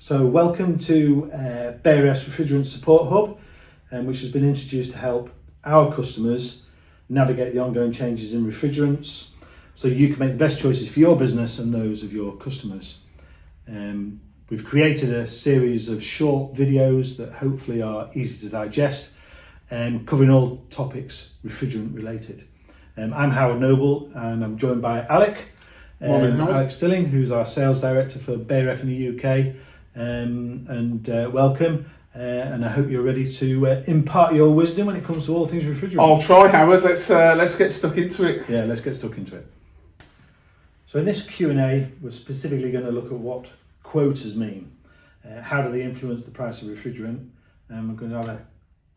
So welcome to BRF's Refrigerant Support Hub, which has been introduced to help our customers navigate the ongoing changes in refrigerants so you can make the best choices for your business and those of your customers. We've created a series of short videos that hopefully are easy to digest, covering all topics refrigerant related. I'm Howard Noble and I'm joined by Alec. Alex Stilling, who's our sales director for BRF in the UK. Welcome, and I hope you're ready to impart your wisdom when it comes to all things refrigerant. I'll try, Howard. Let's get stuck into it. Yeah, let's get stuck into it. So in this Q&A, we're specifically going to look at what quotas mean. How do they influence the price of refrigerant? We're going to have a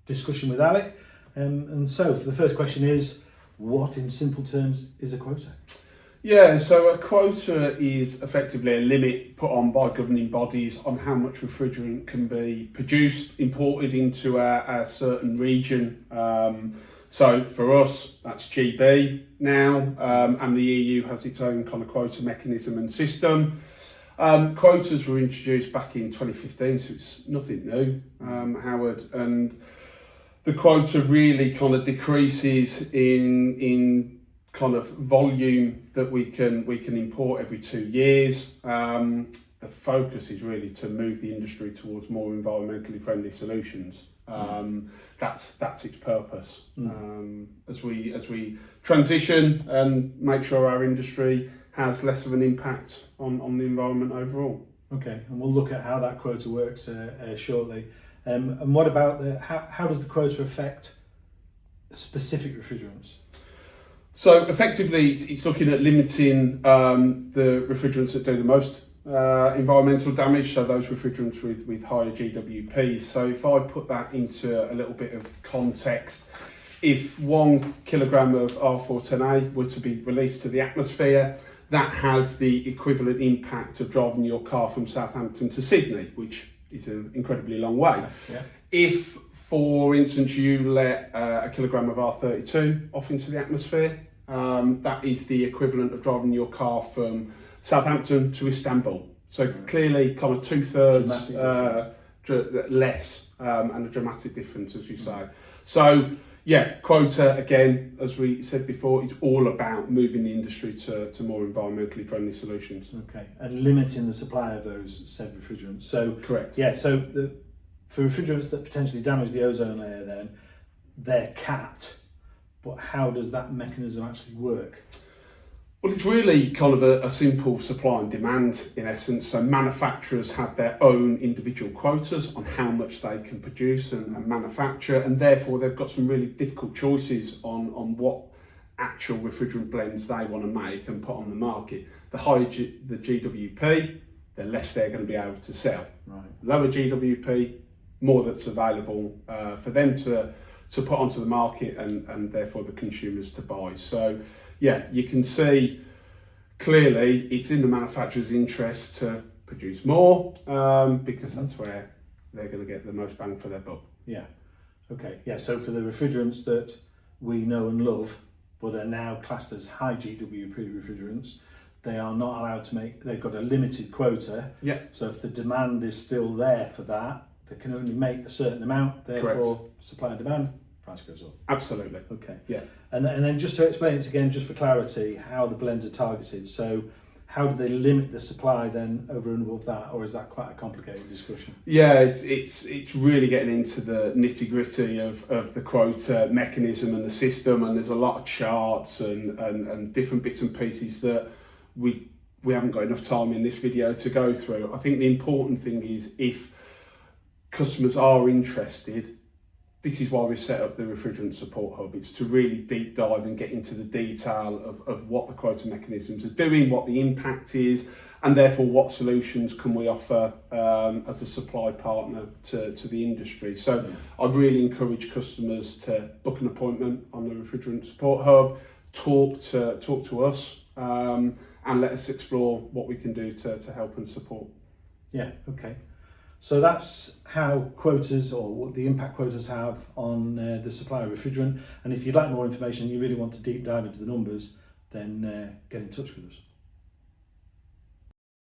discussion with Alec. So for the first question is, what in simple terms is a quota? Yeah, so a quota is effectively a limit put on by governing bodies on how much refrigerant can be produced, imported into a certain region. So for us, that's GB now, and the EU has its own kind of quota mechanism and system. Quotas were introduced back in 2015, so it's nothing new, Howard. And the quota really kind of decreases in kind of volume that we can import every 2 years. The focus is really to move the industry towards more environmentally friendly solutions. That's its purpose. As we transition and make sure our industry has less of an impact on the environment overall. Okay, and we'll look at how that quota works shortly. And what about how does the quota affect specific refrigerants? So effectively, it's looking at limiting the refrigerants that do the most environmental damage, so those refrigerants with higher GWPs. So if I put that into a little bit of context, if 1 kilogram of R410A were to be released to the atmosphere, that has the equivalent impact of driving your car from Southampton to Sydney, which is an incredibly long way. Yeah. If, for instance, you let a kilogram of R32 off into the atmosphere, that is the equivalent of driving your car from Southampton to Istanbul. So clearly kind of 2/3 less, and a dramatic difference, as you say. So yeah, quota, again, as we said before, it's all about moving the industry to more environmentally friendly solutions. Okay, and limiting the supply of those said refrigerants. So correct. Yeah, so for refrigerants that potentially damage the ozone layer, then they're capped. But how does that mechanism actually work? Well, it's really kind of a simple supply and demand in essence. So manufacturers have their own individual quotas on how much they can produce and manufacture, and therefore they've got some really difficult choices on what actual refrigerant blends they want to make and put on the market. The higher the GWP, the less they're going to be able to sell. Right. Lower GWP, more that's available for them to put onto the market and therefore the consumers to buy. So yeah, you can see clearly it's in the manufacturer's interest to produce more because that's where they're going to get the most bang for their buck. Yeah, okay, yeah, so for the refrigerants that we know and love but are now classed as high GWP refrigerants, they are not allowed to make, they've got a limited quota. Yeah. So if the demand is still there for that, they can only make a certain amount, therefore correct. Supply and demand, price goes up. Absolutely. Okay. Yeah. And then just to explain it again, just for clarity, how the blends are targeted. So how do they limit the supply then over and above that, or is that quite a complicated discussion? Yeah, it's really getting into the nitty gritty of the quota mechanism and the system, and there's a lot of charts and different bits and pieces that we haven't got enough time in this video to go through. I think the important thing is if customers are interested, this is why we set up the Refrigerant Support Hub. It's to really deep dive and get into the detail of what the quota mechanisms are doing, what the impact is, and therefore what solutions can we offer as a supply partner to the industry. So I'd really encourage customers to book an appointment on the Refrigerant Support Hub, talk to us, and let us explore what we can do to help and support. Yeah, okay. So that's how quotas, or what the impact quotas have on the supply of refrigerant. And if you'd like more information, you really want to deep dive into the numbers, then get in touch with us.